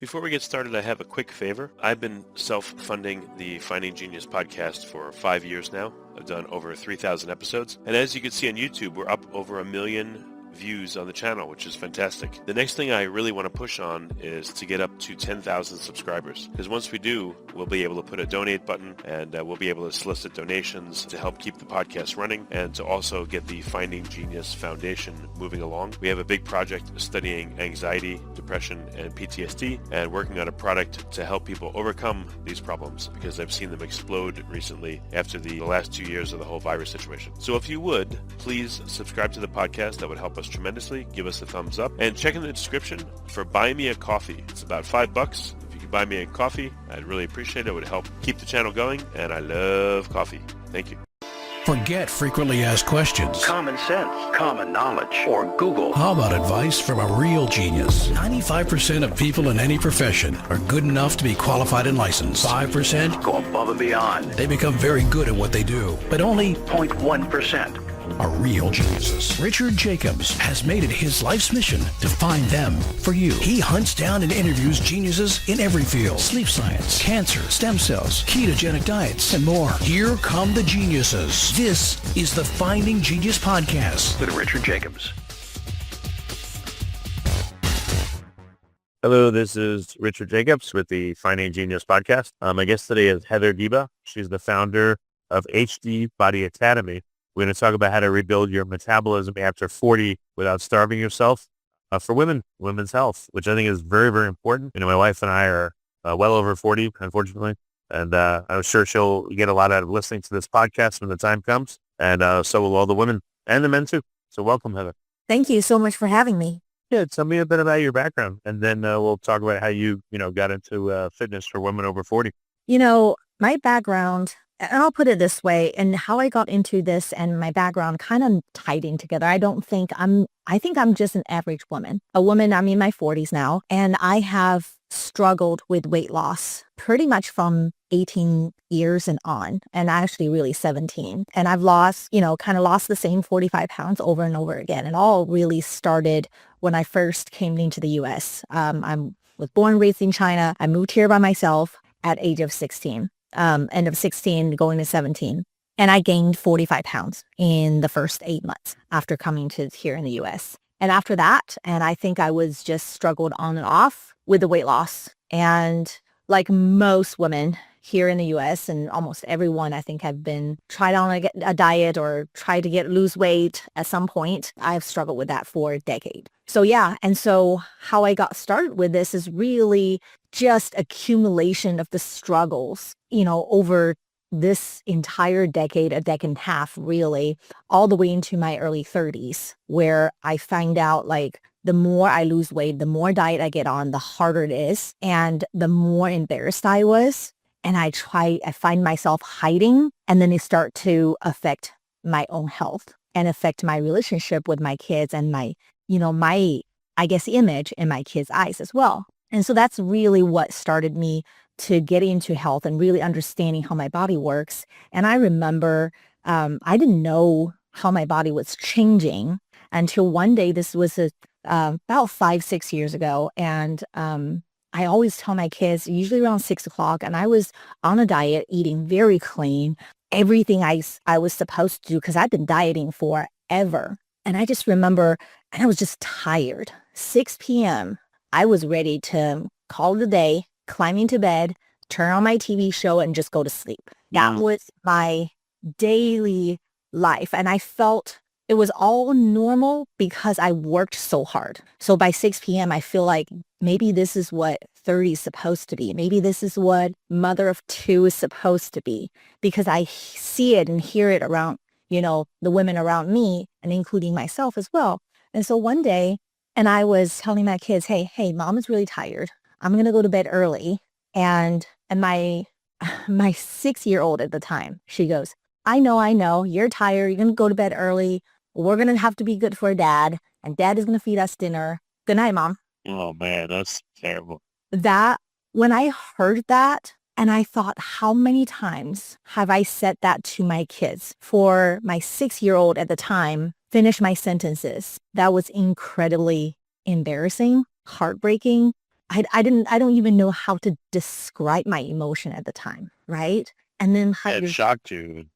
Before we get started, I have a quick favor. I've been self-funding the Finding Genius podcast for 5 years now. I've done over 3,000 episodes. And as you can see on YouTube, we're up over 1 million views on the channel, which is fantastic. The next thing I really want to push on is to get up to 10,000 subscribers. Because once we do, we'll be able to put a donate button and we'll be able to solicit donations to help keep the podcast running and to also get the Finding Genius Foundation moving along. We have a big project studying anxiety, depression, and PTSD and working on a product to help people overcome these problems because I've seen them explode recently after the last 2 years of the whole virus situation. So if you would, please subscribe to the podcast. That would help us tremendously. Give us a thumbs up and check in the description for Buy Me a Coffee. It's about $5. If you could buy me a coffee, I'd really appreciate it. It would help keep the channel going, and I love coffee. Thank you. Forget frequently asked questions. Common sense, common knowledge, or Google. How about advice from a real genius? 95% of people in any profession are good enough to be qualified and licensed. 5% Go above and beyond. they become very good at what they do, but only 0.1%. are real geniuses. Richard Jacobs has made it his life's mission to find them for you. He hunts down and interviews geniuses in every field: sleep science, cancer, stem cells, ketogenic diets, and more. Here come the geniuses. This is the Finding Genius Podcast With Richard Jacobs. Hello, this is Richard Jacobs with the Finding Genius Podcast. My guest today is Heather Deba. She's the founder of HD Body Academy. We're going to talk about how to rebuild your metabolism after 40 without starving yourself for women's health, which I think is very, very important. You know, my wife and I are well over 40, unfortunately, and I'm sure she'll get a lot out of listening to this podcast when the time comes, and so will all the women and the men too. So welcome, Heather. Thank you so much for having me. Yeah, tell me a bit about your background, and then we'll talk about how you got into fitness for women over 40. You know, my background, and I'll put it this way, and how I got into this and my background kind of tied in together. I think I'm just an average woman. A woman, I'm in my 40s now, and I have struggled with weight loss pretty much from 18 years and on, and actually really 17. And I've lost the same 45 pounds over and over again. It all really started when I first came into the U.S. I was born and raised in China. I moved here by myself at age of 16. End of 16 going to 17. And I gained 45 pounds in the first 8 months after coming to here in the US. And after that, and I think I was just struggled on and off with the weight loss. And like most women here in the US and almost everyone, I think have been tried on a diet or tried to lose weight at some point. I've struggled with that for a decade. So yeah. And so how I got started with this is really just accumulation of the struggles, over this entire decade, a decade and a half, really, all the way into my early 30s, where I find out like the more I lose weight, the more diet I get on, the harder it is. And the more embarrassed I was. And I find myself hiding, and then it start to affect my own health and affect my relationship with my kids and my image in my kids' eyes as well. And so that's really what started me to get into health and really understanding how my body works. And I remember I didn't know how my body was changing until one day. This was about 5-6 years ago. And I always tell my kids, usually around 6 o'clock, and I was on a diet, eating very clean, everything I was supposed to do because I've been dieting forever. And I just remember, and I was just tired. 6 p.m., I was ready to call it a day, climb into bed, turn on my TV show, and just go to sleep. That was my daily life. And I felt it was all normal because I worked so hard. So by 6 p.m., I feel like maybe this is what 30 is supposed to be. Maybe this is what mother of two is supposed to be, because I see it and hear it around, the women around me and including myself as well. And so one day, and I was telling my kids, hey, mom is really tired. I'm going to go to bed early. And my 6-year-old at the time, she goes, I know, you're tired. You're going to go to bed early. We're going to have to be good for dad, and dad is going to feed us dinner. Good night, mom. Oh man, that's terrible. When I heard that, and I thought, how many times have I said that to my kids? For my 6-year-old at the time, finish my sentences. That was incredibly embarrassing, heartbreaking, I don't even know how to describe my emotion at the time, right? And then It shocked you.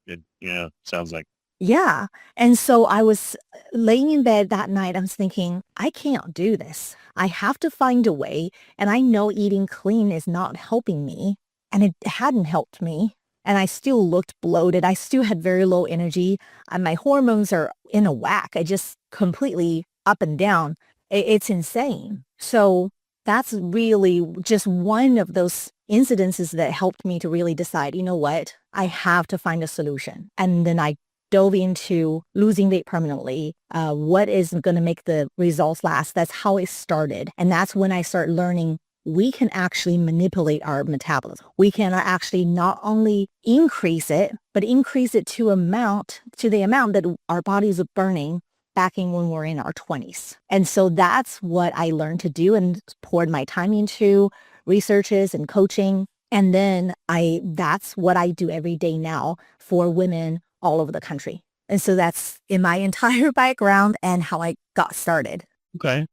Sounds like. yeah. And so I was laying in bed that night. I was thinking, I can't do this. I have to find a way. And I know eating clean is not helping me. And it hadn't helped me. And I still looked bloated. I still had very low energy. And my hormones are in a whack. I just completely up and down. It's insane. So that's really just one of those incidences that helped me to really decide, you know what, I have to find a solution. And then I dove into losing weight permanently. What is going to make the results last? That's how it started. And that's when I started learning we can actually manipulate our metabolism. We can actually not only increase it, but increase it to the amount that our bodies are burning back in when we're in our 20s. And so that's what I learned to do and poured my time into researches and coaching. And then that's what I do every day now for women all over the country. And so that's in my entire background and how I got started. Okay.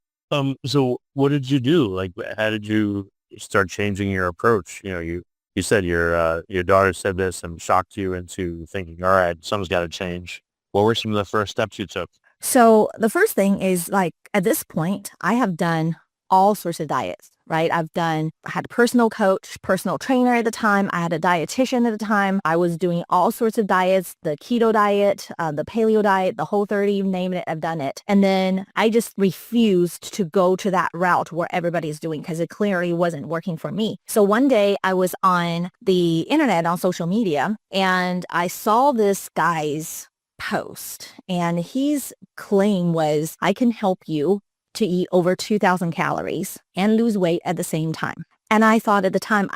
So what did you do? Like, how did you start changing your approach? You said your daughter said this and shocked you into thinking, all right, something's got to change. What were some of the first steps you took? So the first thing is, like, at this point, I have done all sorts of diets, right? I had a personal coach, personal trainer at the time. I had a dietitian at the time. I was doing all sorts of diets, the keto diet, the paleo diet, the Whole30, you name it, I've done it. And then I just refused to go to that route where everybody's doing because it clearly wasn't working for me. So one day I was on the internet, on social media, and I saw this guy's post, and his claim was, I can help you to eat over 2,000 calories and lose weight at the same time. And I thought at the time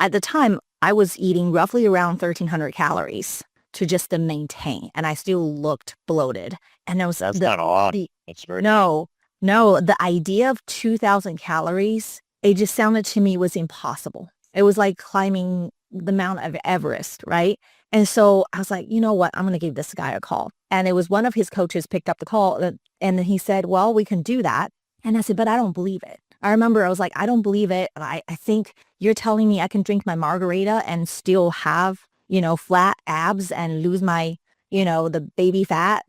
I was eating roughly around 1,300 calories to just to maintain, and I still looked bloated. And it was That's not a lot. That's very no, the idea of 2,000 calories, it just sounded to me was impossible. It was like climbing the Mount of Everest, right? And so I was like, you know what? I'm going to give this guy a call. And it was one of his coaches picked up the call, and then he said, well, we can do that. And I said, but I don't believe it. I remember I was like, I don't believe it. I think you're telling me I can drink my margarita and still have, flat abs and lose my, the baby fat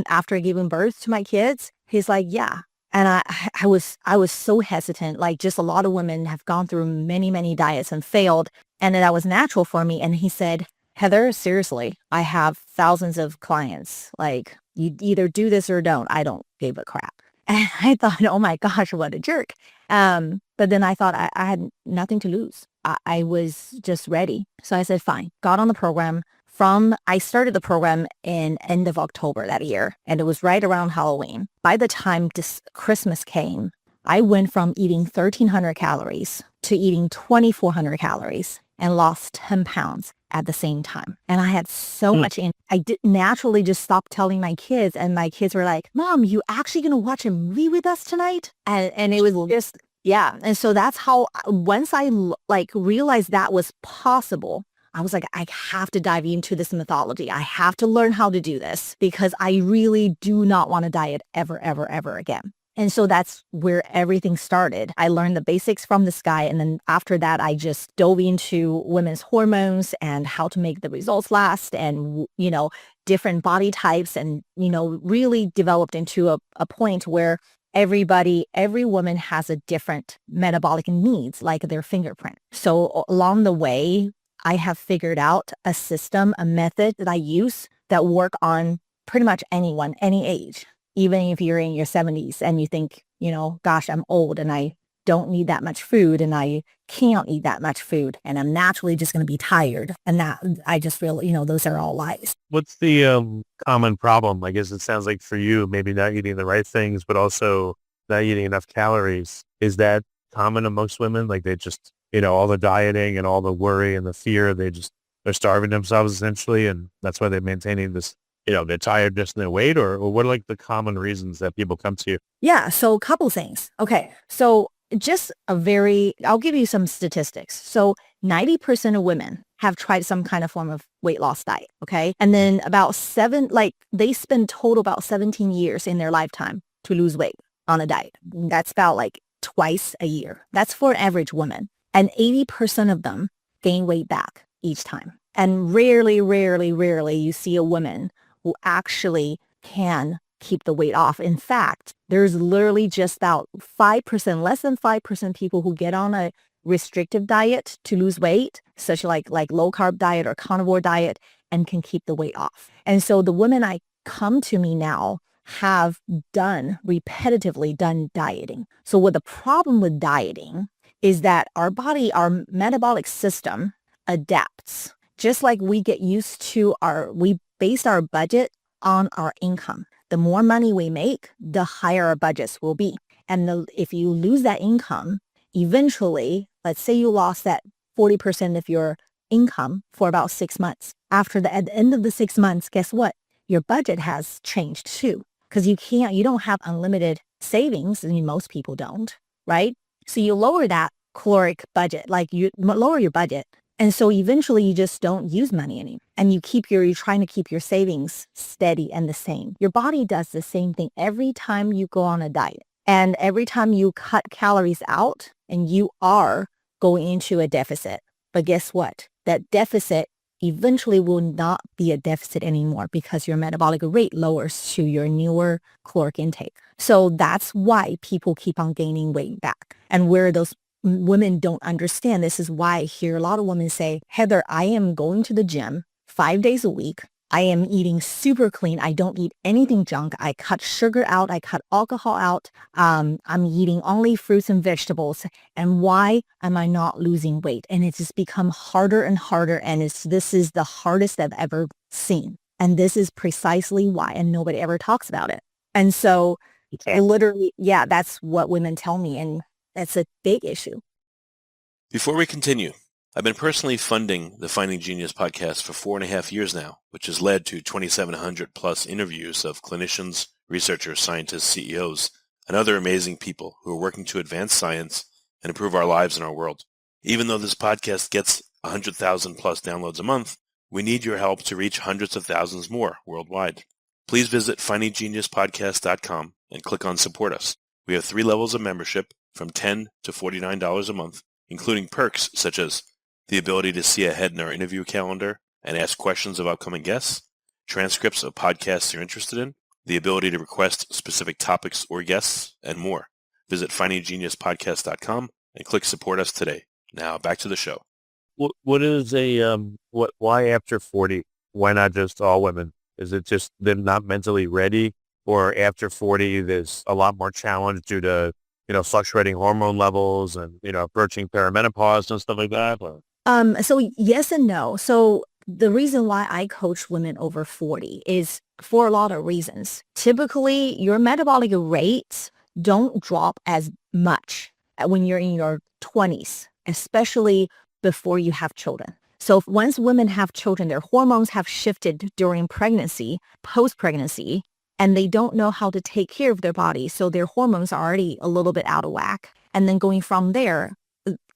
after giving birth to my kids. He's like, yeah. And I was so hesitant. Like, just a lot of women have gone through many, many diets and failed. And that was natural for me. And he said, Heather, seriously, I have thousands of clients. Like, you either do this or don't. I don't give a crap. And I thought, oh my gosh, what a jerk. But then I thought I had nothing to lose. I was just ready. So I said, fine. Got on the program. I started the program in end of October that year, and it was right around Halloween. By the time Christmas came, I went from eating 1,300 calories to eating 2,400 calories and lost 10 pounds at the same time. And I had so much I did naturally just stop telling my kids, and my kids were like, Mom, you actually going to watch a movie with us tonight? And it was just, yeah. And so that's how, once I realized that was possible, I was like, I have to dive into this mythology. I have to learn how to do this because I really do not want to diet ever, ever, ever again. And so that's where everything started. I learned the basics from this guy. And then after that, I just dove into women's hormones and how to make the results last and, different body types and, really developed into a point where every woman has a different metabolic needs, like their fingerprint. So along the way, I have figured out a system, a method that I use that work on pretty much anyone, any age. Even if you're in your 70s and you think, gosh, I'm old and I don't need that much food and I can't eat that much food and I'm naturally just going to be tired. And that I just feel, those are all lies. What's the common problem? I guess it sounds like for you, maybe not eating the right things, but also not eating enough calories. Is that common amongst women? Like they just, all the dieting and all the worry and the fear, they're starving themselves essentially. And that's why they're maintaining this, they're tired just in their weight, or what are like the common reasons that people come to you? Yeah. So a couple things. Okay. So I'll give you some statistics. So 90% of women have tried some kind of form of weight loss diet. Okay. And then they spend total about 17 years in their lifetime to lose weight on a diet. That's about twice a year. That's for an average woman. And 80% of them gain weight back each time. And rarely you see a woman who actually can keep the weight off. In fact, there's literally just about 5%, less than 5% people who get on a restrictive diet to lose weight, such like low carb diet or carnivore diet, and can keep the weight off. And so the women I come to me now have repetitively done dieting. So what the problem with dieting is that our body, our metabolic system adapts. Just like we get used to we base our budget on our income. The more money we make, the higher our budgets will be. And if you lose that income, eventually, let's say you lost that 40% of your income for about 6 months. At the end of the 6 months, guess what? Your budget has changed too. Because you don't have unlimited savings. I mean, most people don't, right? So you lower that caloric budget, like you lower your budget. And so eventually you just don't use money anymore. And you're trying to keep your savings steady and the same. Your body does the same thing every time you go on a diet. And every time you cut calories out and you are going into a deficit. But guess what? That deficit eventually will not be a deficit anymore because your metabolic rate lowers to your newer caloric intake. So that's why people keep on gaining weight back. And where those women don't understand, this is why I hear a lot of women say, Heather, I am going to the gym 5 days a week. I am eating super clean. I don't eat anything junk. I cut sugar out. I cut alcohol out. I'm eating only fruits and vegetables. And why am I not losing weight? And it's just become harder and harder. And this is the hardest I've ever seen. And this is precisely why. And nobody ever talks about it. And so literally, that's what women tell me. And that's a big issue. Before we continue, I've been personally funding the Finding Genius podcast for 4.5 years now, which has led to 2,700 plus interviews of clinicians, researchers, scientists, CEOs, and other amazing people who are working to advance science and improve our lives and our world. Even though this podcast gets 100,000 plus downloads a month, we need your help to reach hundreds of thousands more worldwide. Please visit findinggeniuspodcast.com and click on Support Us. We have 3 levels of membership from $10 to $49 a month, including perks such as the ability to see ahead in our interview calendar and ask questions of upcoming guests, transcripts of podcasts you're interested in, the ability to request specific topics or guests, and more. Visit findinggeniuspodcast.com and click Support Us today. Now back to the show. What is why after 40? Why not just all women? Is it just they're not mentally ready, or after 40 there's a lot more challenge due to fluctuating hormone levels and approaching perimenopause and stuff like that? So yes and no. So the reason why I coach women over 40 is for a lot of reasons. Typically, your metabolic rates don't drop as much when you're in your 20s, especially before you have children. So once women have children, their hormones have shifted during pregnancy, post-pregnancy, and they don't know how to take care of their body. So their hormones are already a little bit out of whack. And then going from there,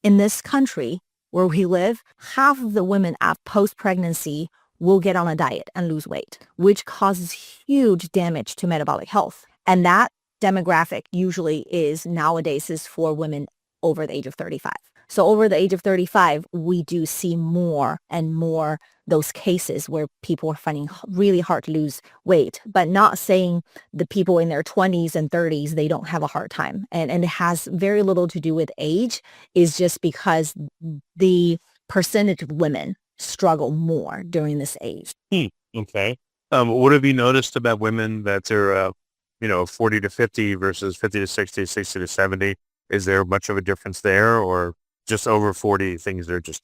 in this country where we live, half of the women post-pregnancy will get on a diet and lose weight, which causes huge damage to metabolic health. And that demographic usually nowadays is for women over the age of 35. So over the age of 35, we do see more and more those cases where people are finding really hard to lose weight, but not saying the people in their 20s and 30s, they don't have a hard time. And it has very little to do with age. It's just because the percentage of women struggle more during this age. Okay. What have you noticed about women that are, 40 to 50 versus 50 to 60, 60 to 70? Is there much of a difference there, or just over 40 things are just,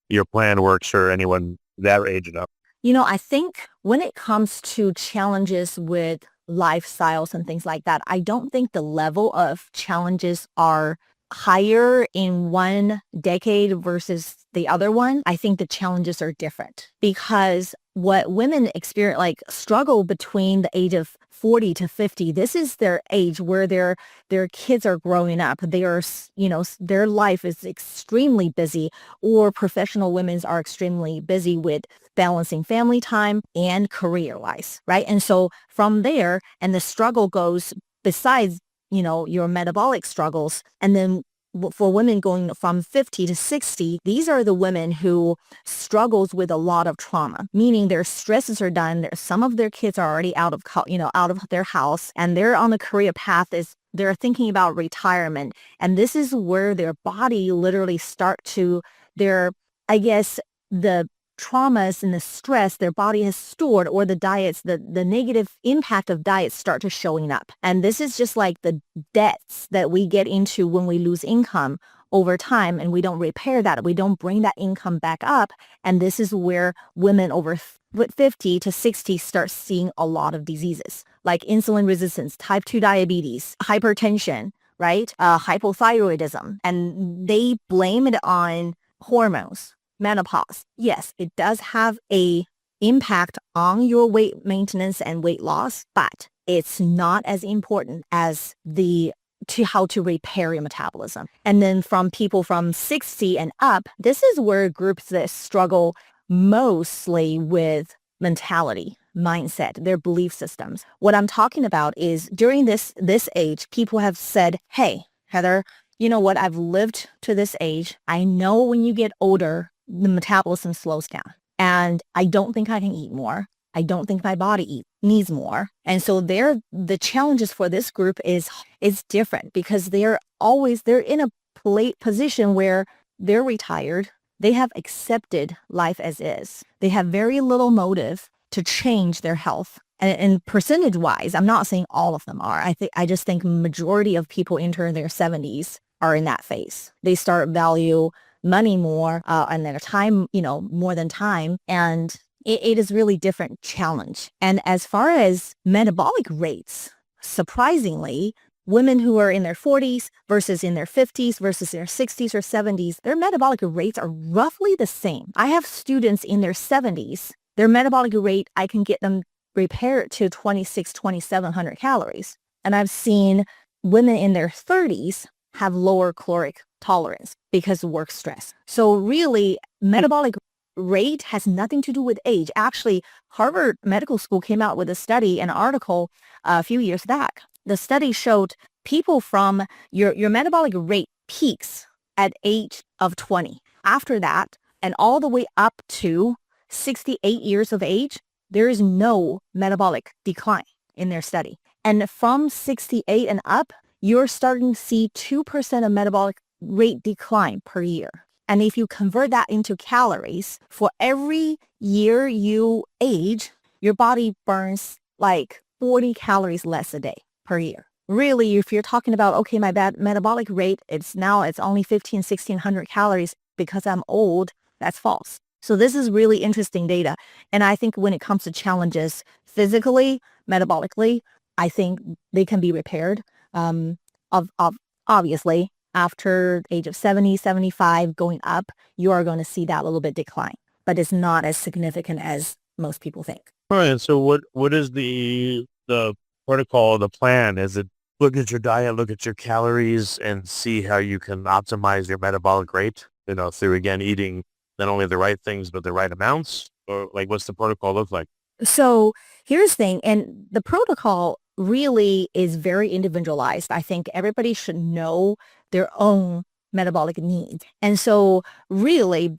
your plan works for anyone that age and up? I think when it comes to challenges with lifestyles and things like that, I don't think the level of challenges are higher in one decade versus the other one. I think the challenges are different because what women experience, struggle between the age of 40 to 50, this is their age where their kids are growing up. They are, their life is extremely busy, or professional women are extremely busy with balancing family time and career-wise, right? And so from there, and the struggle goes besides, your metabolic struggles. And then for women going from 50 to 60, these are the women who struggles with a lot of trauma, meaning their stresses are done. Some of their kids are already out of their house, and they're on the career path. They're thinking about retirement. And this is where their body literally the traumas and the stress their body has stored, or the diets, the negative impact of diets start to showing up. And this is just like the debts that we get into when we lose income over time, and we don't repair that. We don't bring that income back up. And this is where women over 50 to 60 start seeing a lot of diseases like insulin resistance, type 2 diabetes, hypertension, right? Hypothyroidism. And they blame it on hormones. Menopause. Yes, it does have a impact on your weight maintenance and weight loss, but it's not as important as how to repair your metabolism. And then from people from 60 and up, this is where groups that struggle mostly with mentality, mindset, their belief systems. What I'm talking about is during this age, people have said, hey, Heather, you know what? I've lived to this age. I know when you get older, the metabolism slows down, and I don't think I can eat more. I don't think my body needs more. And so the challenges for this group is different, because they're in a position where they're retired. They have accepted life as is. They have very little motive to change their health. And percentage wise, I'm not saying all of them are. I just think majority of people enter their 70s are in that phase. They start value money more and their time, more than time. And it is really different challenge. And as far as metabolic rates, surprisingly, women who are in their 40s versus in their 50s versus their 60s or 70s, their metabolic rates are roughly the same. I have students in their 70s, their metabolic rate, I can get them repaired to 2,700 calories. And I've seen women in their 30s have lower caloric tolerance because of work stress. So really, metabolic rate has nothing to do with age. Actually, Harvard Medical School came out with an article a few years back. The study showed people from your metabolic rate peaks at age of 20. After that, and all the way up to 68 years of age, there is no metabolic decline in their study. And from 68 and up, you're starting to see 2% of metabolic rate decline per year. And if you convert that into calories, for every year you age, your body burns like 40 calories less a day per year. Really, if you're talking about, okay, my metabolic rate, it's only 1,600 calories because I'm old, that's false. So this is really interesting data. And I think when it comes to challenges physically, metabolically, I think they can be repaired. Obviously, after age of 70, 75 going up, you are going to see that little bit decline, but it's not as significant as most people think. All right. So what is the protocol, the plan? Is it look at your diet, look at your calories, and see how you can optimize your metabolic rate, through, again, eating not only the right things, but the right amounts? Or like, what's the protocol look like? So here's the thing, and the protocol really is very individualized. I think everybody should know their own metabolic needs. And so really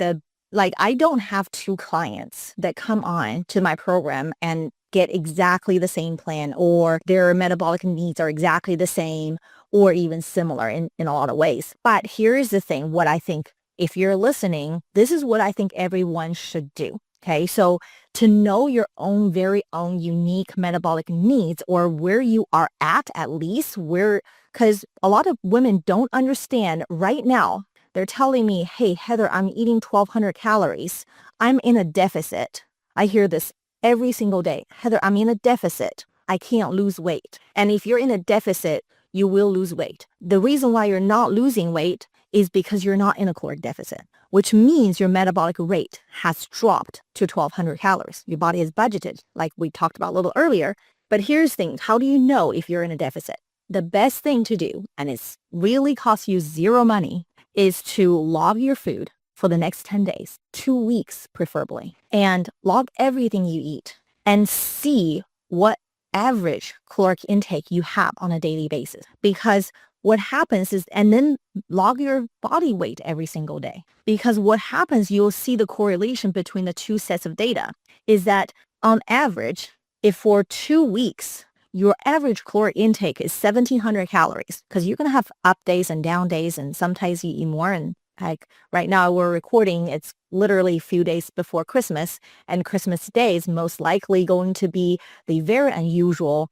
I don't have two clients that come on to my program and get exactly the same plan, or their metabolic needs are exactly the same or even similar in a lot of ways. But here's the thing, what I think, if you're listening, this is what I think everyone should do. Okay, so to know your own very own unique metabolic needs, or where you are at least, because a lot of women don't understand right now. They're telling me, hey, Heather, I'm eating 1,200 calories. I'm in a deficit. I hear this every single day. Heather, I'm in a deficit. I can't lose weight. And if you're in a deficit, you will lose weight. The reason why you're not losing weight is because you're not in a caloric deficit, which means your metabolic rate has dropped to 1,200 calories. Your body is budgeted, like we talked about a little earlier. But here's the thing, how do you know if you're in a deficit? The best thing to do, and it's really costs you zero money, is to log your food for the next 10 days, 2 weeks preferably, and log everything you eat and see what average caloric intake you have on a daily basis. Because what happens is, and then log your body weight every single day. Because what happens, you'll see the correlation between the two sets of data is that on average, if for 2 weeks, your average caloric intake is 1,700 calories, because you're going to have up days and down days, and sometimes you eat more. And like right now we're recording, it's literally a few days before Christmas, and Christmas Day is most likely going to be the very unusual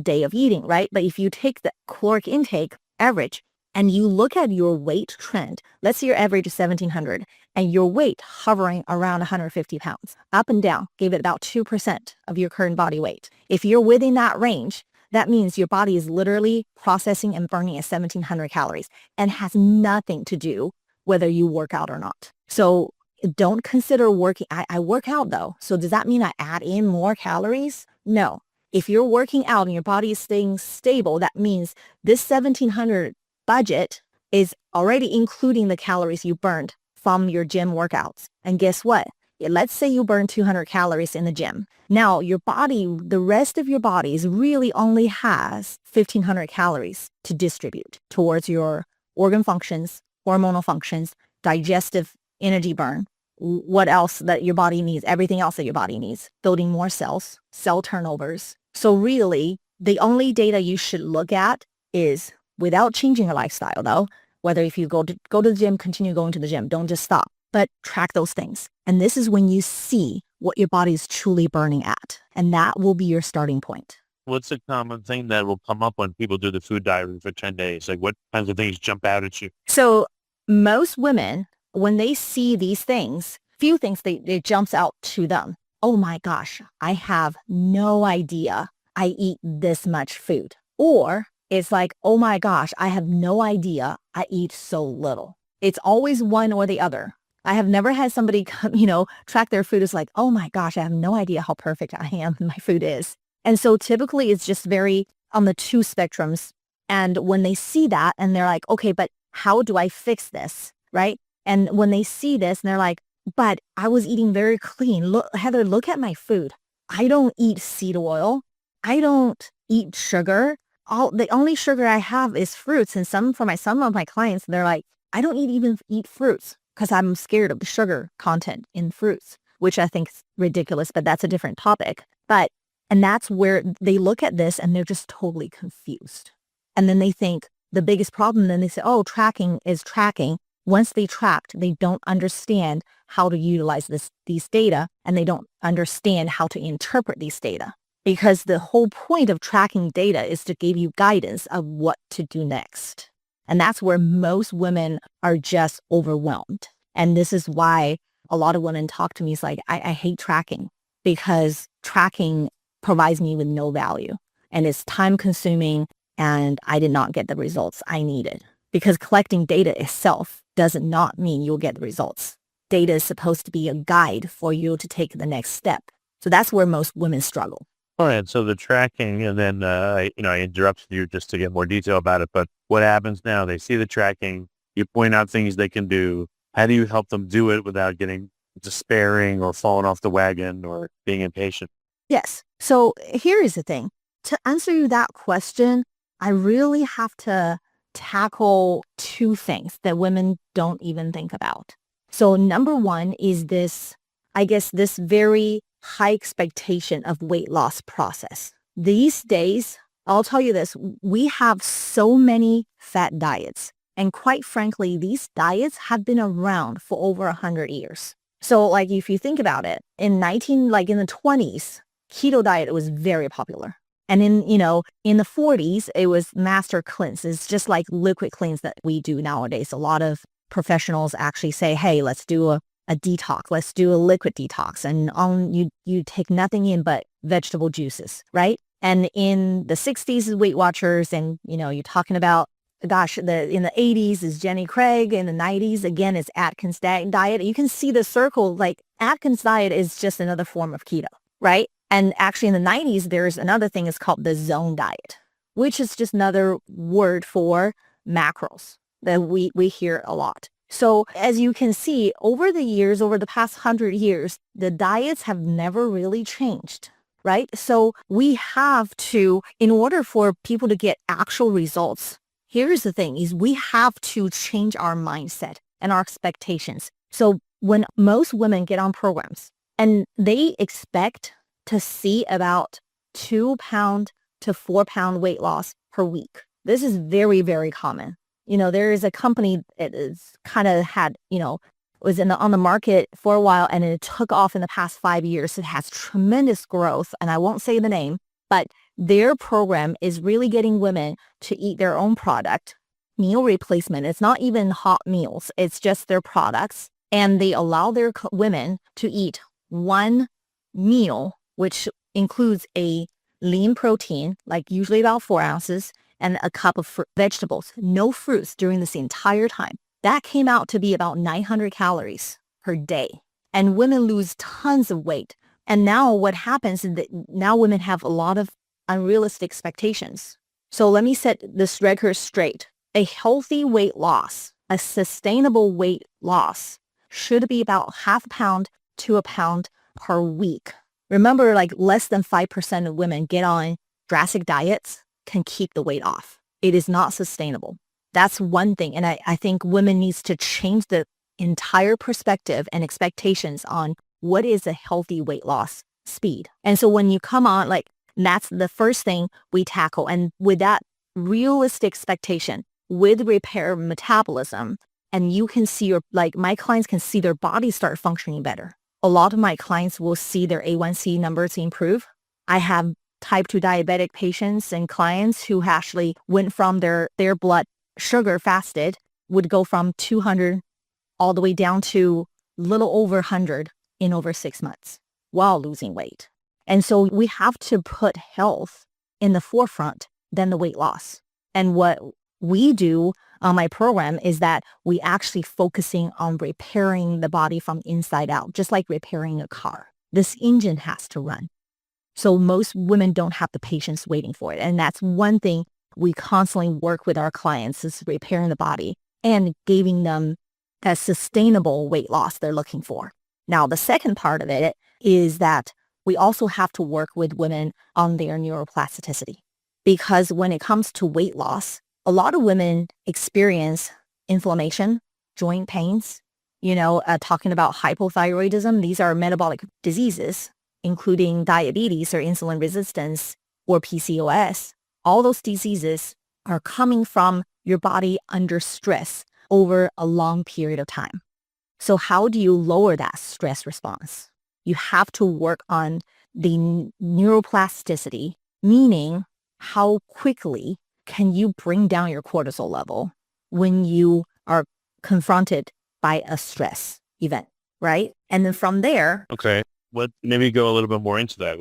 day of eating, right? But if you take the caloric intake average and you look at your weight trend, let's say your average is 1,700 and your weight hovering around 150 pounds, up and down, give it about 2% of your current body weight. If you're within that range, that means your body is literally processing and burning at 1,700 calories and has nothing to do whether you work out or not. So don't consider working. I work out though. So does that mean I add in more calories? No. If you're working out and your body is staying stable, that means this 1,700 budget is already including the calories you burned from your gym workouts. And guess what? Let's say you burn 200 calories in the gym. Now your body, the rest of your body really only has 1,500 calories to distribute towards your organ functions, hormonal functions, digestive energy burn, what else that your body needs, everything else that your body needs, building more cells, cell turnovers. So really, the only data you should look at is, without changing your lifestyle though, whether if you go to the gym, continue going to the gym, don't just stop, but track those things. And this is when you see what your body is truly burning at. And that will be your starting point. What's a common thing that will come up when people do the food diary for 10 days? Like what kinds of things jump out at you? So most women, when they see these things, few things it jumps out to them. Oh my gosh, I have no idea I eat this much food. Or it's like, oh my gosh, I have no idea I eat so little. It's always one or the other. I have never had somebody come, track their food. It's like, oh my gosh, I have no idea how perfect I am. My food is. And so typically it's just very on the two spectrums. And when they see that and they're like, okay, but how do I fix this? Right. And when they see this and they're like, but I was eating very clean. Look, Heather, look at my food. I don't eat seed oil. I don't eat sugar. The only sugar I have is fruits. And some of my clients, they're like, I don't even eat fruits because I'm scared of the sugar content in fruits, which I think is ridiculous, but that's a different topic. And that's where they look at this and they're just totally confused. And then they think the biggest problem, then they say, oh, tracking is tracking. Once they tracked, they don't understand how to utilize these data, and they don't understand how to interpret these data. Because the whole point of tracking data is to give you guidance of what to do next. And that's where most women are just overwhelmed. And this is why a lot of women talk to me. It's like, I hate tracking because tracking provides me with no value and it's time consuming and I did not get the results I needed. Because collecting data itself does not mean you'll get the results. Data is supposed to be a guide for you to take the next step. So that's where most women struggle. All right. So the tracking, and then, I interrupted you just to get more detail about it. But what happens now? They see the tracking. You point out things they can do. How do you help them do it without getting despairing or falling off the wagon or being impatient? Yes. So here is the thing. To answer you that question, I really have to tackle two things that women don't even think about. So number one is this very high expectation of weight loss process. These days, I'll tell you this, we have so many fat diets. And quite frankly, these diets have been around for over 100 years. So like if you think about it, in the 20s, keto diet was very popular. And in the 40s, it was master cleanse. It's just like liquid cleanse that we do nowadays. A lot of professionals actually say, hey, let's do a detox. Let's do a liquid detox. And you take nothing in but vegetable juices, right? And in the 60s, Weight Watchers, and, you're talking about, in the 80s is Jenny Craig. In the 90s, again, is Atkins diet. You can see the circle, like Atkins diet is just another form of keto, right? And actually in the 90s, there's another thing is called the zone diet, which is just another word for macros that we hear a lot. So as you can see, over the past 100 years, the diets have never really changed. right? So we have to, in order for people to get actual results, here's the thing, is we have to change our mindset and our expectations. So when most women get on programs and they expect to see about 2 pound to 4 pound weight loss per week, this is very, very common. There is a company that is kind of had, was on the market for a while, and it took off in the past 5 years. It has tremendous growth, and I won't say the name, but their program is really getting women to eat their own product, meal replacement. It's not even hot meals. It's just their products. And they allow their women to eat one meal, which includes a lean protein, like usually about 4 ounces, and a cup of vegetables, no fruits during this entire time. That came out to be about 900 calories per day. And women lose tons of weight. And now what happens is that now women have a lot of unrealistic expectations. So let me set this record straight. A healthy weight loss, a sustainable weight loss, should be about 0.5 pound to 1 pound per week. Remember, like less than 5% of women get on drastic diets can keep the weight off. It is not sustainable. That's one thing. And I think women needs to change the entire perspective and expectations on what is a healthy weight loss speed. And so when you come on, like that's the first thing we tackle. And with that realistic expectation, with repair metabolism, and you can see my clients can see their bodies start functioning better. A lot of my clients will see their A1C numbers improve. I have type 2 diabetic patients and clients who actually went from their blood sugar fasted would go from 200 all the way down to little over 100 in over 6 months while losing weight. And so we have to put health in the forefront than the weight loss. And what we do on my program is that we actually focusing on repairing the body from inside out, just like repairing a car. This engine has to run. So most women don't have the patience waiting for it. And that's one thing we constantly work with our clients is repairing the body and giving them that sustainable weight loss they're looking for. Now, the second part of it is that we also have to work with women on their neuroplasticity. Because when it comes to weight loss, a lot of women experience inflammation, joint pains, talking about hypothyroidism. These are metabolic diseases, including diabetes or insulin resistance or PCOS. All those diseases are coming from your body under stress over a long period of time. So how do you lower that stress response? You have to work on the neuroplasticity, meaning how quickly can you bring down your cortisol level when you are confronted by a stress event, right? And then from there. Okay. Maybe go a little bit more into that.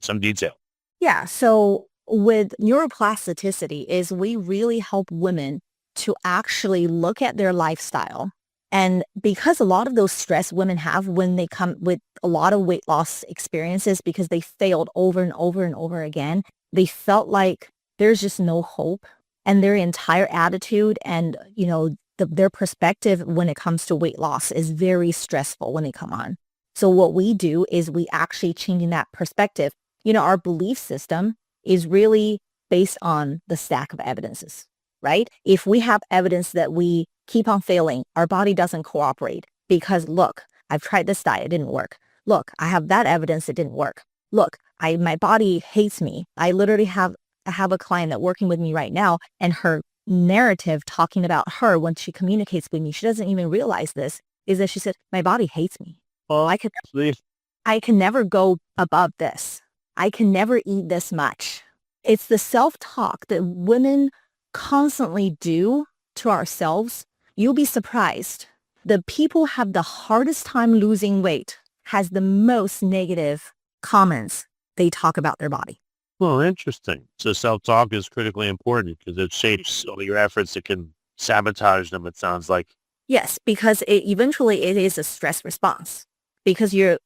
Some detail. Yeah. So with neuroplasticity is we really help women to actually look at their lifestyle. And because a lot of those stress women have when they come with a lot of weight loss experiences because they failed over and over and over again, they felt like there's just no hope, and their entire attitude and, their perspective when it comes to weight loss is very stressful when they come on. So what we do is we actually changing that perspective. Our belief system is really based on the stack of evidences, right? If we have evidence that we keep on failing, our body doesn't cooperate because look, I've tried this diet, it didn't work. Look, I have that evidence, it didn't work. Look, my body hates me. I literally have a client that working with me right now, and her narrative talking about her when she communicates with me, she doesn't even realize this, is that she said, my body hates me. Oh, I can never go above this. I can never eat this much. It's the self-talk that women constantly do to ourselves. You'll be surprised. The people have the hardest time losing weight has the most negative comments they talk about their body. Well, interesting. So self-talk is critically important because it shapes all your efforts. It can sabotage them, it sounds like. Yes, because eventually it is a stress response because you're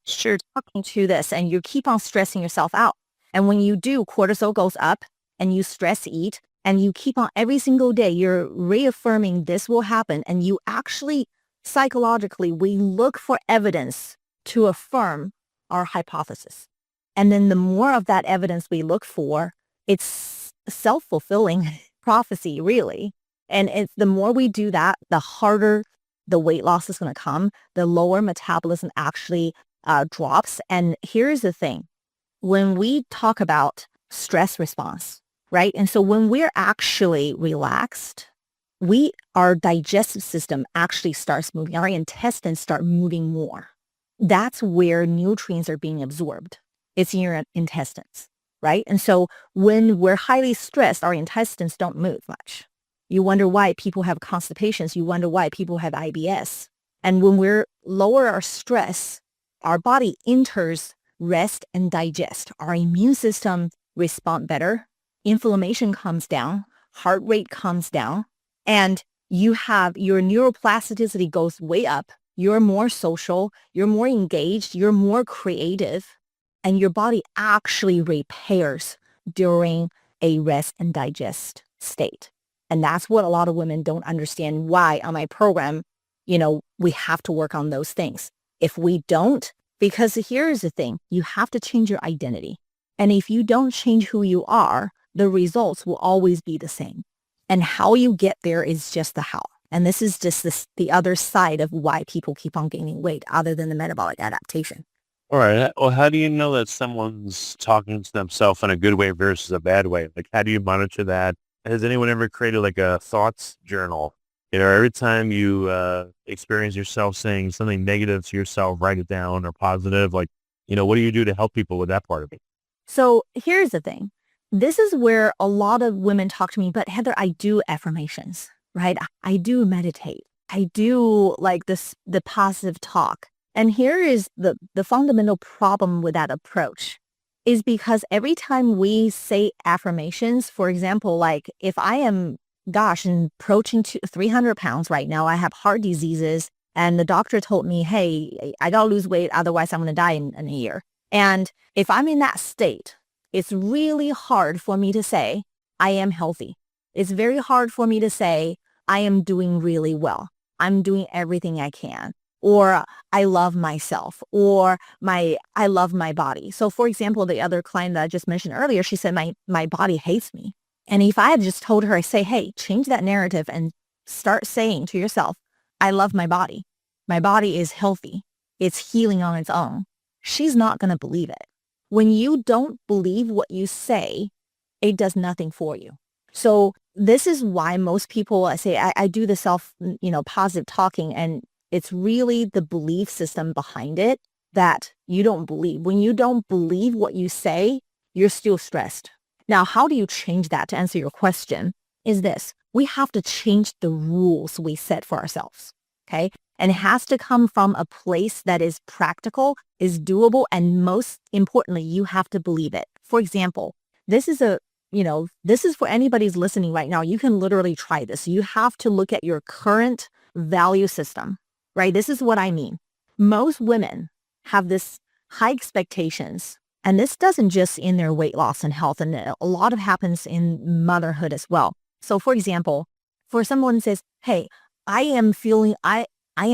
talking to this and you keep on stressing yourself out. And when you do, cortisol goes up and you stress eat and you keep on every single day, you're reaffirming this will happen. And you actually psychologically, we look for evidence to affirm our hypothesis. And then the more of that evidence we look for, it's self-fulfilling prophecy, really. And it's the more we do that, the harder the weight loss is going to come, the lower metabolism actually drops. And here's the thing. When we talk about stress response, right? And so when we're actually relaxed, our digestive system actually starts moving. Our intestines start moving more. That's where nutrients are being absorbed. It's in your intestines, right? And so when we're highly stressed, our intestines don't move much. You wonder why people have constipations. You wonder why people have IBS. And when we're lower our stress, our body enters rest and digest. Our immune system responds better. Inflammation comes down. Heart rate comes down. And you have your neuroplasticity goes way up. You're more social. You're more engaged. You're more creative. And your body actually repairs during a rest and digest state. And that's what a lot of women don't understand why on my program, we have to work on those things. If we don't, because here's the thing, you have to change your identity. And if you don't change who you are, the results will always be the same. And how you get there is just the how. And this is just the other side of why people keep on gaining weight other than the metabolic adaptation. All right. Well, how do you know that someone's talking to themselves in a good way versus a bad way? Like, how do you monitor that? Has anyone ever created like a thoughts journal? Every time you experience yourself saying something negative to yourself, write it down, or positive. Like, what do you do to help people with that part of it? So here's the thing. This is where a lot of women talk to me, but Heather, I do affirmations, right? I do meditate. I do like the positive talk. And here is the fundamental problem with that approach is because every time we say affirmations, for example, like if I am, approaching 300 pounds right now, I have heart diseases, and the doctor told me, hey, I got to lose weight, otherwise I'm going to die in a year. And if I'm in that state, it's really hard for me to say I am healthy. It's very hard for me to say I am doing really well. I'm doing everything I can. Or I love myself, or I love my body. So for example, the other client that I just mentioned earlier, she said, my body hates me. And if I had just told her, I say, hey, change that narrative and start saying to yourself, I love my body. My body is healthy. It's healing on its own. She's not going to believe it. When you don't believe what you say, it does nothing for you. So this is why most people, I say, I do the positive talking, and it's really the belief system behind it that you don't believe. When you don't believe what you say, you're still stressed. Now, how do you change that to answer your question is this. We have to change the rules we set for ourselves, okay? And it has to come from a place that is practical, is doable, and most importantly, you have to believe it. For example, this is for anybody who's listening right now. You can literally try this. You have to look at your current value system, right? This is what I mean. Most women have this high expectations, and this doesn't just in their weight loss and health, and a lot of happens in motherhood as well. So for example, for someone says, hey, I am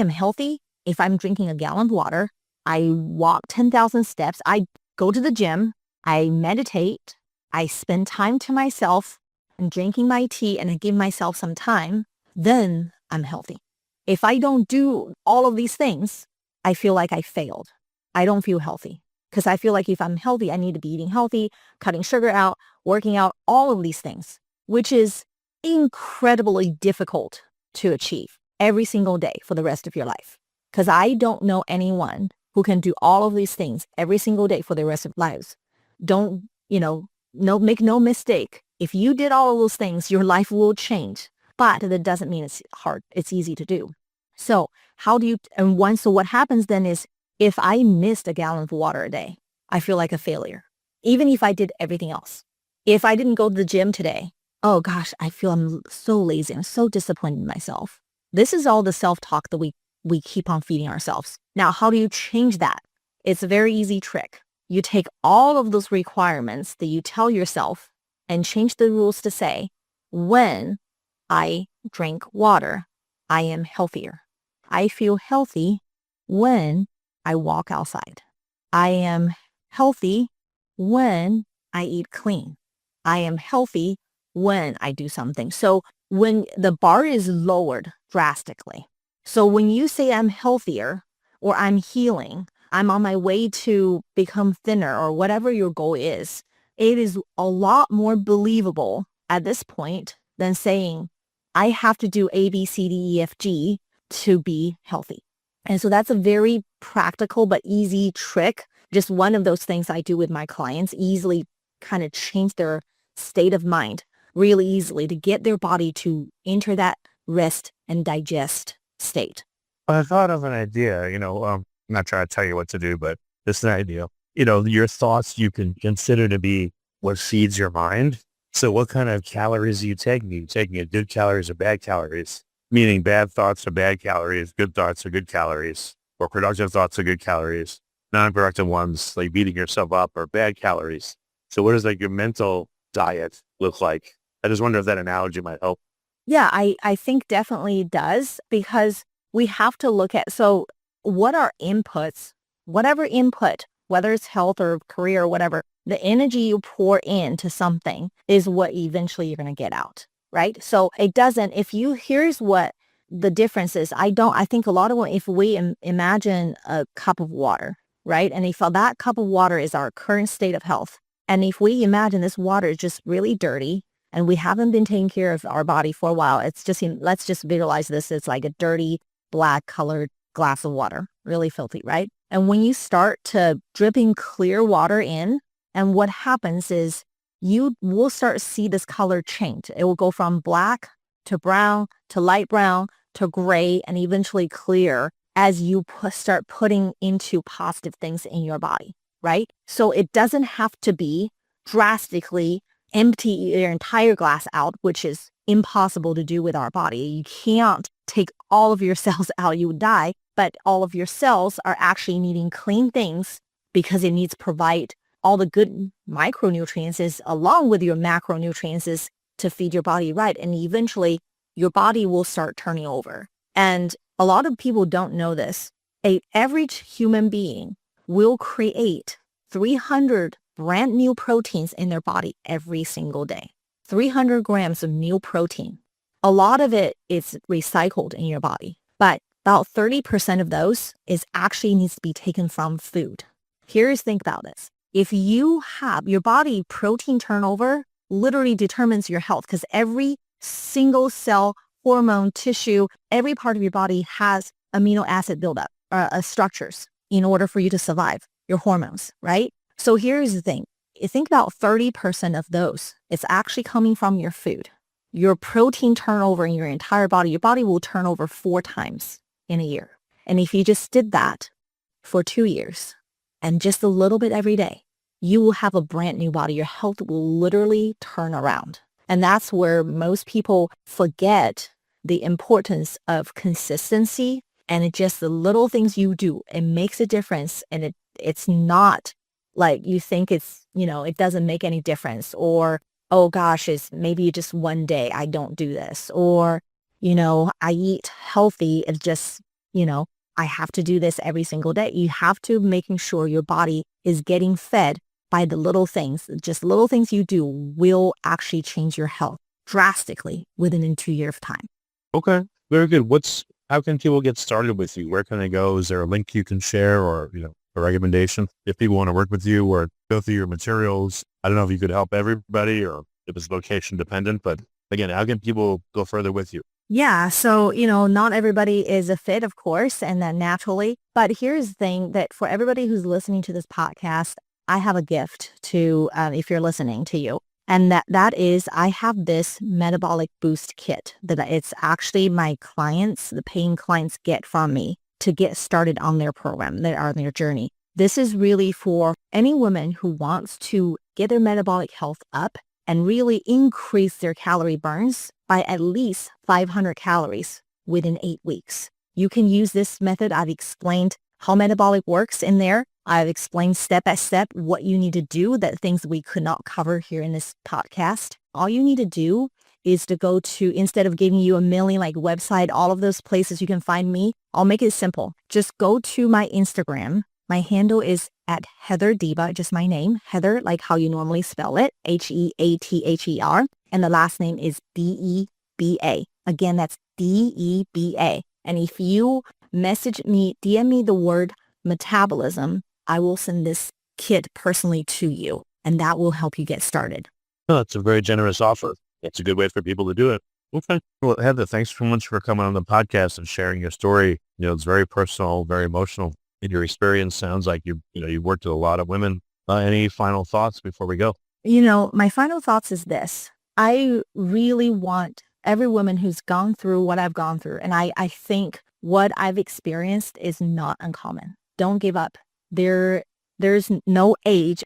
healthy if I'm drinking a gallon of water, I walk 10,000 steps, I go to the gym, I meditate, I spend time to myself and drinking my tea, and I give myself some time, then I'm healthy. If I don't do all of these things, I feel like I failed. I don't feel healthy because I feel like if I'm healthy, I need to be eating healthy, cutting sugar out, working out, all of these things, which is incredibly difficult to achieve every single day for the rest of your life. Because I don't know anyone who can do all of these things every single day for the rest of lives. Make no mistake. If you did all of those things, your life will change. But that doesn't mean it's hard. It's easy to do. So what happens then is if I missed a gallon of water a day, I feel like a failure, even if I did everything else. If I didn't go to the gym today, oh gosh, I feel I'm so lazy. I'm so disappointed in myself. This is all the self-talk that we keep on feeding ourselves. Now, how do you change that? It's a very easy trick. You take all of those requirements that you tell yourself and change the rules to say, when I drink water, I am healthier. I feel healthy when I walk outside. I am healthy when I eat clean. I am healthy when I do something. So when the bar is lowered drastically. So when you say I'm healthier or I'm healing, I'm on my way to become thinner or whatever your goal is, it is a lot more believable at this point than saying I have to do A, B, C, D, E, F, G to be healthy. And so that's a very practical but easy trick. Just one of those things I do with my clients, easily kind of change their state of mind really easily to get their body to enter that rest and digest state. I thought of an idea, I'm not trying to tell you what to do, but just an idea. Your thoughts you can consider to be what feeds your mind. So what kind of calories are you taking? Are you taking good calories or bad calories? Meaning bad thoughts are bad calories, good thoughts are good calories, or productive thoughts are good calories. Non-productive ones, like beating yourself up, are bad calories. So what does your mental diet look like? I just wonder if that analogy might help. Yeah, I think definitely does, because we have to look at, so what are inputs, whatever input, whether it's health or career or whatever, the energy you pour into something is what eventually you're going to get out, right? So it doesn't, here's what the difference is. I think a lot of, if we imagine a cup of water, right? And if that cup of water is our current state of health, and if we imagine this water is just really dirty, and we haven't been taking care of our body for a while, it's just, let's just visualize this. It's like a dirty, black colored glass of water, really filthy, right? And when you start to dripping clear water in, and what happens is you will start to see this color change. It will go from black to brown to light brown to gray and eventually clear as you start putting into positive things in your body, right? So it doesn't have to be drastically empty your entire glass out, which is impossible to do with our body. You can't take all of your cells out, you would die, but all of your cells are actually needing clean things because it needs to provide all the good micronutrients along with your macronutrients to feed your body right. And eventually your body will start turning over. And a lot of people don't know this. An average human being will create 300 brand new proteins in their body every single day. 300 grams of new protein. A lot of it is recycled in your body, but about 30% of those actually needs to be taken from food. Think about this. If you have your body protein turnover literally determines your health, because every single cell, hormone, tissue, every part of your body has amino acid buildup, structures in order for you to survive, your hormones, right? So here's the thing. You think about 30% of those, it's actually coming from your food. Your protein turnover in your entire body, your body will turn over 4 times in a year. And if you just did that for 2 years and just a little bit every day, you will have a brand new body. Your health will literally turn around. And that's where most people forget the importance of consistency, and it's just the little things you do. It makes a difference, and it's not like you think it's, it doesn't make any difference, or, oh gosh, it's maybe just one day I don't do this, or, I eat healthy. It's just, I have to do this every single day. You have to making sure your body is getting fed by the little things. Just little things you do will actually change your health drastically within 2 years of time. Okay, very good. How can people get started with you? Where can they go? Is there a link you can share, or, a recommendation if people want to work with you or go through your materials? I don't know if you could help everybody or if it's location dependent, but again, how can people go further with you? Yeah. So, not everybody is a fit, of course, and then naturally. But here's the thing, that for everybody who's listening to this podcast, I have a gift to, if you're listening, to you. And that is, I have this metabolic boost kit that it's actually my clients, the paying clients, get from me to get started on their program, on their journey. This is really for any woman who wants to get their metabolic health up and really increase their calorie burns by at least 500 calories within 8 weeks. You can use this method. I've explained how metabolic works in there. I've explained step by step what you need to do, that things we could not cover here in this podcast. All you need to do is to go to, instead of giving you a million website, all of those places you can find me, I'll make it simple. Just go to my Instagram My handle is at Heather Deba, just my name. Heather, like how you normally spell it, Heather. And the last name is Deba. Again, that's Deba. And if you message me, DM me the word metabolism, I will send this kit personally to you, and that will help you get started. Oh, that's a very generous offer. It's a good way for people to do it. Okay. Well, Heather, thanks so much for coming on the podcast and sharing your story. It's very personal, very emotional. And your experience sounds like you've worked with a lot of women. Any final thoughts before we go? My final thoughts is this. I really want every woman who's gone through what I've gone through, and I think what I've experienced is not uncommon. Don't give up. There's no age